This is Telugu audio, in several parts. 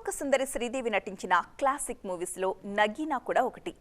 కనక సుందరి శ్రీదేవి నటించిన క్లాసిక్ మూవీస్లో నగీనా కూడా ఒకటి.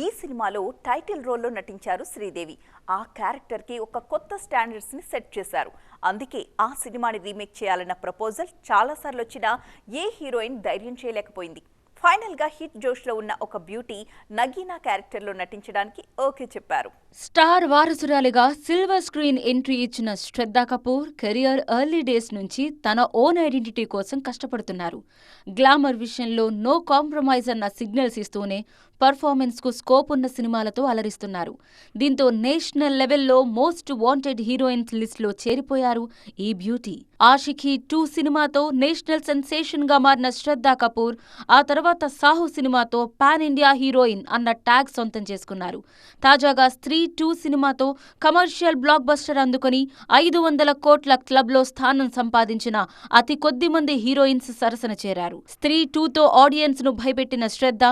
ఈ సినిమాలో టైటిల్ రోల్లో నటించారు శ్రీదేవి. ఆ క్యారెక్టర్కి ఒక కొత్త స్టాండర్డ్స్ని సెట్ చేశారు. అందుకే ఆ సినిమాని రీమేక్ చేయాలన్న ప్రపోజల్ చాలాసార్లు వచ్చినా ఏ హీరోయిన్ ధైర్యం చేయలేకపోయింది. ఫైనల్ గా హిట్ జోష్ లో ఉన్న ఒక బ్యూటీ నగీనా క్యారెక్టర్ లో నటించడానికి ఓకే చెప్పారు. స్టార్ వారసురాలిగా సిల్వర్ స్క్రీన్ ఎంట్రీ ఇచ్చిన శ్రద్ధా కపూర్ కెరియర్ ఎర్లీ డేస్ నుంచి తన ఓన్ ఐడెంటిటీ కోసం కష్టపడుతున్నారు. గ్లామర్ విషయంలో నో కాంప్రమైజ్ అన్న సిగ్నల్స్ ఇస్తూనే పర్ఫార్మెన్స్ కు స్కోప్ ఉన్న సినిమాలతో అలరిస్తున్నారు. దీంతో నేషనల్ లెవెల్లో మోస్ట్ వాంటెడ్ హీరోయిన్స్ లిస్ట్ లో చేరిపోయారు ఈ బ్యూటీ. ఆషిఖీ 2 సినిమాతో నేషనల్ సెన్సేషన్ గా మారిన శ్రద్ధా కపూర్ ఆ తర్వాత సాహు సినిమాతో పాన్ ఇండియా హీరోయిన్ అన్న ట్యాగ్ సొంతం చేసుకున్నారు. తాజాగా స్త్రీ 2 సినిమాతో కమర్షియల్ బ్లాక్ బస్టర్ అందుకుని 500 కోట్ల క్లబ్ లో స్థానం సంపాదించిన అతి కొద్ది మంది హీరోయిన్స్ సరసన చేరారు. స్త్రీ 2తో ఆడియన్స్ ను భయపెట్టిన శ్రద్ధ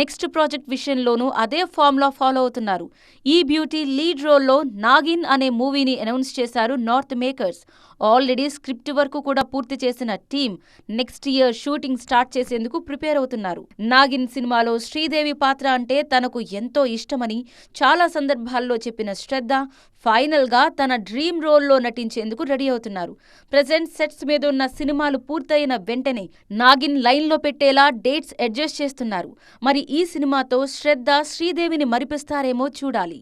నెక్స్ట్ ప్రాజెక్ట్ విషయంలోనూ అదే ఫామ్ లో ఫాలో అవుతున్నారు. ఈ బ్యూటీ లీడ్ రోల్లో నాగిన్ అనే మూవీని అనౌన్స్ చేశారు నార్త్ మేకర్స్. ఆల్రెడీ స్క్రిప్ట్ వరకు కూడా పూర్తి చేసిన team next year shooting start చేసేందుకు ప్రిపేర్ అవుతున్నారు. నాగిన్ సినిమాలో శ్రీదేవి పాత్ర అంటే తనకు ఎంతో ఇష్టమని చాలా సందర్భాల్లో చెప్పిన శ్రద్ధ ఫైనల్ గా తన డ్రీమ్ రోల్లో నటించేందుకు రెడీ అవుతున్నారు. ప్రెజెంట్ సెట్స్ మీద ఉన్న సినిమాలు పూర్తయిన వెంటనే నాగిన్ లైన్లో పెట్టేలా డేట్స్ అడ్జస్ట్ చేస్తున్నారు. మరి ఈ సినిమాతో శ్రద్ధ శ్రీదేవిని మరిపిస్తారేమో చూడాలి.